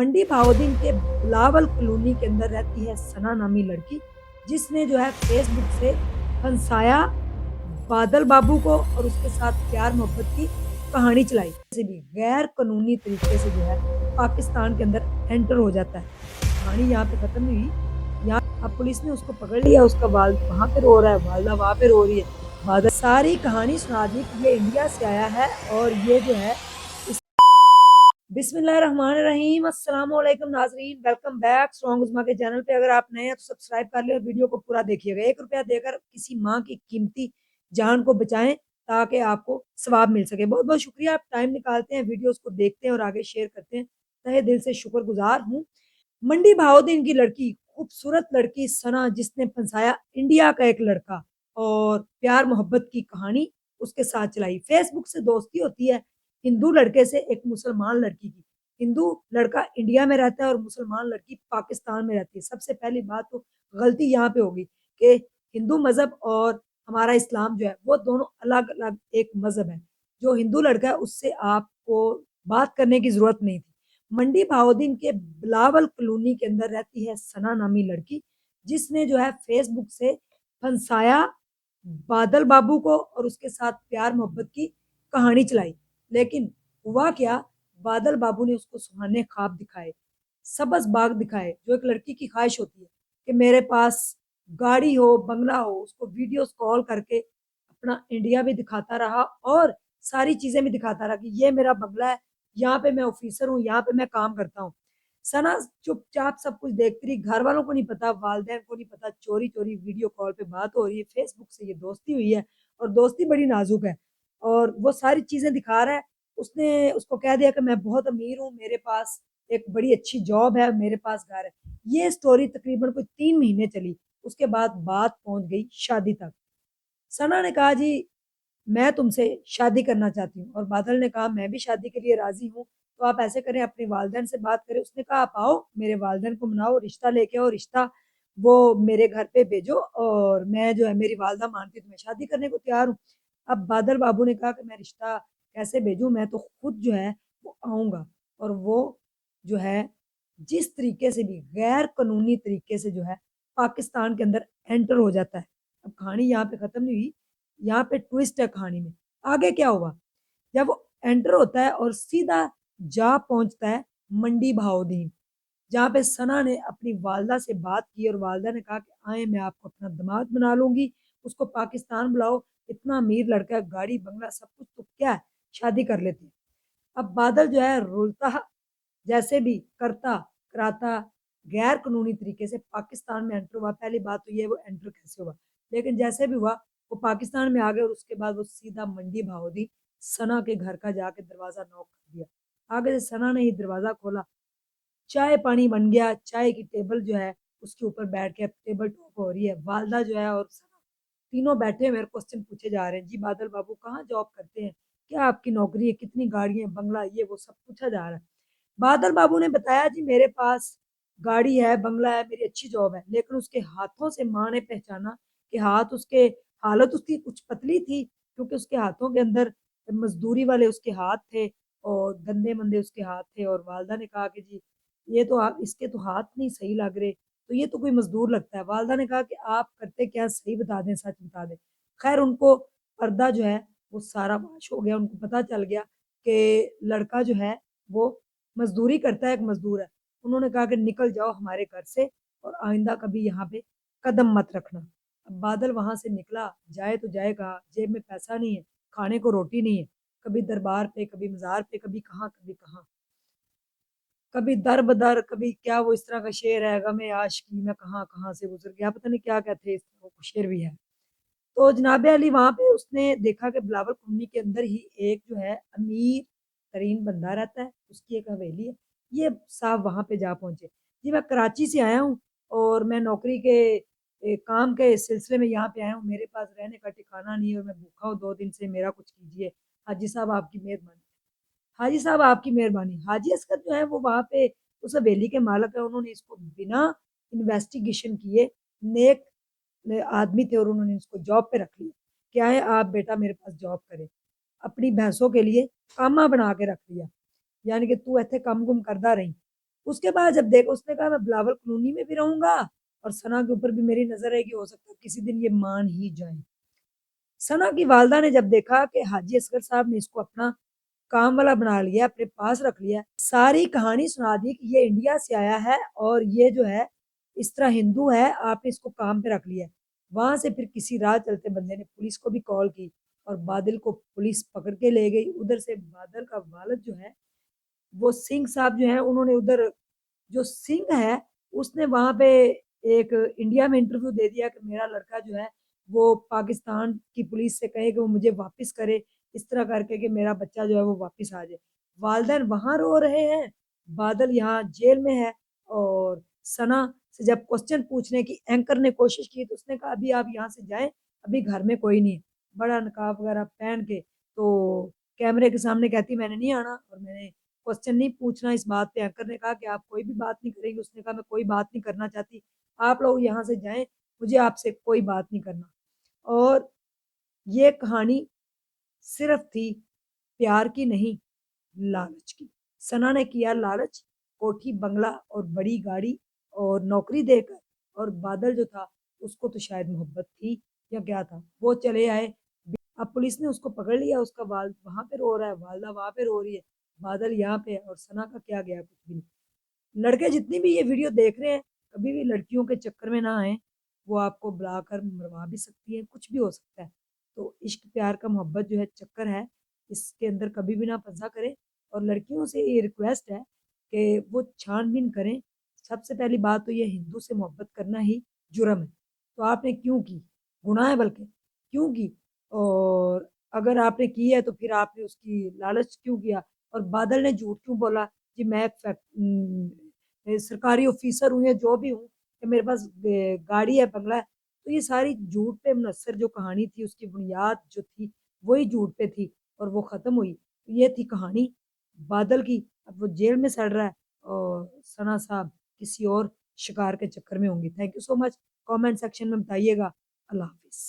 मंडी भाउद्दीन के बिलावल कॉलोनी के अंदर रहती है सना नामी लड़की, जिसने जो है फेसबुक से फंसाया बादल बाबू को और उसके साथ प्यार मोहब्बत की कहानी चलाई। से भी गैर कानूनी तरीके से जो है पाकिस्तान के अंदर एंटर हो जाता है। कहानी यहाँ पे खत्म नहीं हुई। यहाँ अब पुलिस ने उसको पकड़ लिया, उसका वाल वहाँ पे रो रहा है, वालदा वहाँ पे रो रही है। बादल सारी कहानी सुना दी कि ये इंडिया से आया है और ये जो है बिस्मिल्लाहिर्रहमानिर्रहीम। अस्सलाम वालेकुम नाजरीन, वेलकम बैक स्ट्रॉन्ग उज़मा के चैनल पे। अगर आप नए हैं तो सब्सक्राइब कर ले और वीडियो को पूरा देखिएगा। 1 रुपया देकर किसी माँ की कीमती जान को बचाएं ताकि आपको सवाब मिल सके। बहुत बहुत शुक्रिया, आप टाइम निकालते हैं, वीडियोस को देखते हैं और आगे शेयर करते हैं। तहे दिल से शुक्रगुजार हूँ। मंडी भाउद्दीन की लड़की, खूबसूरत लड़की सना, जिसने फंसाया इंडिया का एक लड़का और प्यार मोहब्बत की कहानी उसके साथ चलाई। फेसबुक से दोस्ती होती है हिंदू लड़के से एक मुसलमान लड़की की। हिंदू लड़का इंडिया में रहता है और मुसलमान लड़की पाकिस्तान में रहती है। सबसे पहली बात तो गलती यहाँ पे होगी कि हिंदू मजहब और हमारा इस्लाम जो है वो दोनों अलग अलग एक मजहब है। जो हिंदू लड़का है उससे आपको बात करने की जरूरत नहीं थी। मंडी भाउद्दीन के बिलावल कॉलोनी के अंदर रहती है सना नामी लड़की, जिसने जो है फेसबुक से फंसाया बादल बाबू को और उसके साथ प्यार मोहब्बत की कहानी चलाई। लेकिन हुआ क्या, बादल बाबू ने उसको सुहाने ख्वाब दिखाए, सब्ज बाग दिखाए, जो एक लड़की की ख्वाहिश होती है कि मेरे पास गाड़ी हो, बंगला हो। उसको वीडियोस कॉल करके अपना इंडिया भी दिखाता रहा और सारी चीजें भी दिखाता रहा कि ये मेरा बंगला है, यहाँ पे मैं ऑफिसर हूँ, यहाँ पे मैं काम करता हूँ। सना चुपचाप सब कुछ देखती रही, घर वालों को नहीं पता, वालदेन को नहीं पता। चोरी चोरी वीडियो कॉल पे बात हो रही है, फेसबुक से ये दोस्ती हुई है और दोस्ती बड़ी नाजुक है और वो सारी चीजें दिखा रहा है। उसने उसको कह दिया कि मैं बहुत अमीर हूँ, मेरे पास एक बड़ी अच्छी जॉब है, मेरे पास घर है। ये स्टोरी तकरीबन कोई 3 महीने चली। उसके बाद बात पहुंच गई शादी तक। सना ने कहा जी मैं तुमसे शादी करना चाहती हूँ और बादल ने कहा मैं भी शादी के लिए राजी हूँ। तो आप ऐसे करें, अपने वालदेन से बात करें। उसने कहा आप आओ, मेरे वालदेन को मनाओ, रिश्ता लेके आओ, रिश्ता वो मेरे घर पे भेजो और मैं जो है, मेरी वालदा मानती है तो मैं शादी करने को तैयार हूँ। अब बादल बाबू ने कहा कि मैं रिश्ता कैसे भेजूं, मैं तो खुद जो है वो आऊंगा। और वो जो है जिस तरीके से भी गैर कानूनी तरीके से जो है पाकिस्तान के अंदर एंटर हो जाता है। अब कहानी यहाँ पे खत्म नहीं हुई, यहाँ पे ट्विस्ट है कहानी में। आगे क्या हुआ, जब वो एंटर होता है और सीधा जा पहुंचता है मंडी भाउद्दीन, जहाँ पे सना ने अपनी वालदा से बात की और वालदा ने कहा कि आए मैं आपको अपना दामाद बना लूंगी, उसको पाकिस्तान बुलाओ, इतना अमीर लड़का है, गाड़ी बंगला सब कुछ, तो क्या है, शादी कर लेते हैं। अब बादल जो है रुलता जैसे भी करता कराता गैर कानूनी तरीके से पाकिस्तान में एंटर हुआ। पहली बात तो ये वो एंटर कैसे हुआ, लेकिन जैसे भी हुआ वो पाकिस्तान में आ गए और उसके बाद वो सीधा मंडी भाउद्दीन सना के घर का जाके दरवाजा नॉक कर दिया। आगे से सना ने ही दरवाजा खोला, चाय पानी बन गया, चाय की टेबल जो है उसके ऊपर बैठ के टेबल टॉक हो रही है। वालदा जो है और सना तीनों बैठे हुए क्वेश्चन पूछे जा रहे हैं। जी बादल बाबू कहाँ जॉब करते हैं, क्या आपकी नौकरी है, कितनी गाड़ियां, बंगला, ये वो सब पूछा जा रहा है। बादल बाबू ने बताया जी मेरे पास गाड़ी है, बंगला है, मेरी अच्छी जॉब है। लेकिन उसके हाथों से माँ ने पहचाना कि हाथ उसके, हालत उसकी कुछ पतली थी क्योंकि उसके हाथों के अंदर मजदूरी वाले उसके हाथ थे और गंदे मंदे उसके हाथ थे। और वालदा ने कहा कि जी ये तो आप, इसके तो हाथ नहीं सही लग रहे, तो ये तो कोई मजदूर लगता है। वालदा ने कहा कि आप करते क्या, सही बता दें, सच बता दें। खैर उनको पर्दा जो है वो सारा फाश हो गया, उनको पता चल गया कि लड़का जो है वो मजदूरी करता है, एक मजदूर है। उन्होंने कहा कि निकल जाओ हमारे घर से और आइंदा कभी यहाँ पे कदम मत रखना। अब बादल वहां से निकला, जाए तो जाए कहाँ, जेब में पैसा नहीं है, खाने को रोटी नहीं है। कभी दरबार पे, कभी मजार पे, कभी कहाँ कभी कहाँ, कभी दर बदर, कभी क्या, वो इस तरह का शेर है, गमे आशिकी में कहाँ कहाँ से गुजर गया, पता नहीं क्या कहते हैं, इस तरह का शेर भी है। तो जनाब अली वहां पे उसने देखा कि बिलावल कॉलोनी के अंदर ही एक जो है अमीर तरीन बंदा रहता है, उसकी एक हवेली है। ये साहब वहां पे जा पहुंचे, जी मैं कराची से आया हूँ और मैं नौकरी के काम के सिलसिले में यहाँ पे आया हूँ, मेरे पास रहने का ठिकाना नहीं है और मैं भूखा हूँ 2 दिन से, मेरा कुछ कीजिए। हाजी साहब आपकी मेहरबानी, हाजी साहब आपकी मेहरबानी। हाजी असगर जो है वो वहां पे उस हवेली के मालक है। उन्होंने इसको बिना इन्वेस्टिगेशन किए, नेक आदमी थे और उन्होंने इसको जॉब पे रख लिया। क्या है, आप बेटा मेरे पास जॉब करे, अपनी भैंसों के लिए कामा बना के रख लिया, यानी कि तू ऐसे कम गुम करदा रही। اس کے بعد جب دیکھا اس نے کہا میں بلاول کالونی میں بھی رہوں گا اور ثنا کے اوپر بھی میری نظر ہے کہ ہو سکتا ہے کسی دن یہ مان ہی جائیں۔ ثنا کی والدہ نے جب دیکھا کہ حاجی اصغر صاحب نے اس کو اپنا کام والا بنا لیا، اپنے پاس رکھ لیا، ساری کہانی سنا دی کہ یہ انڈیا سے آیا ہے اور یہ جو ہے اس طرح ہندو ہے، آپ نے اس کو کام پہ رکھ لیا۔ وہاں سے پھر کسی راہ چلتے بندے نے پولیس کو بھی کال کی اور بادل کو پولیس پکڑ کے لے گئی۔ ادھر سے بادل کا والد جو ہے وہ سنگھ صاحب جو ہیں انہوں نے ادھر جو سنگھ ہے اس نے وہاں پہ ایک انڈیا میں انٹرویو دے دیا کہ میرا لڑکا جو ہے وہ پاکستان کی پولیس سے کہے کہ وہ مجھے واپس کرے، اس طرح کر کے کہ میرا بچہ جو ہے وہ واپس آ جائے۔ والدین وہاں رو رہے ہیں، بادل یہاں جیل میں ہے۔ اور ثنا سے جب کوشچن پوچھنے کی اینکر نے کوشش کی تو اس نے کہا ابھی آپ یہاں سے جائیں، ابھی گھر میں کوئی نہیں ہے۔ بڑا نقاب وغیرہ پہن کے تو کیمرے کے سامنے کہتی میں نے نہیں آنا اور میں نے کوشچن نہیں پوچھنا اس بات پہ۔ اینکر نے کہا کہ آپ کوئی بھی بات نہیں کریں گے، اس نے کہا میں کوئی بات نہیں کرنا چاہتی، آپ لوگ یہاں سے جائیں، مجھے آپ سے کوئی بات نہیں کرنا۔ اور یہ کہانی صرف تھی پیار کی نہیں، لالچ کی۔ ثنا نے کیا لالچ، کوٹھی بنگلہ اور بڑی گاڑی اور نوکری دے کر، اور بادل جو تھا اس کو تو شاید محبت تھی یا کیا تھا، وہ چلے آئے۔ اب پولیس نے اس کو پکڑ لیا، اس کا والد وہاں پہ رو رہا ہے، والدہ وہاں پہ رو رہی ہے، بادل یہاں پہ ہے، اور ثنا کا کیا گیا کچھ بھی نہیں۔ لڑکے جتنی بھی یہ ویڈیو دیکھ رہے ہیں کبھی بھی لڑکیوں کے چکر میں نہ آئیں، وہ آپ کو بلا کر مروا بھی سکتی ہے، کچھ بھی ہو سکتا ہے۔ تو عشق پیار کا محبت جو ہے چکر ہے، اس کے اندر کبھی بھی نہ پھنسا کریں۔ اور لڑکیوں سے یہ ریکویسٹ ہے کہ وہ چھان بین کریں۔ سب سے پہلی بات تو یہ ہندو سے محبت کرنا ہی جرم ہے، تو آپ نے کیوں کی، گناہ ہے بلکہ، کیوں کی؟ اور اگر آپ نے کی ہے تو پھر آپ نے اس کی لالچ کیوں کیا؟ اور بادل نے جھوٹ کیوں بولا جی میں سرکاری آفیسر ہوں یا جو بھی ہوں کہ میرے پاس گاڑی ہے، بنگلہ ہے؟ تو یہ ساری جھوٹ پہ منحصر جو کہانی تھی، اس کی بنیاد جو تھی وہی جھوٹ پہ تھی اور وہ ختم ہوئی۔ یہ تھی کہانی بادل کی، اب وہ جیل میں سڑ رہا ہے اور ثنا صاحب کسی اور شکار کے چکر میں ہوں گی۔ Thank you so much, comment section میں بتائیے گا۔ اللہ حافظ۔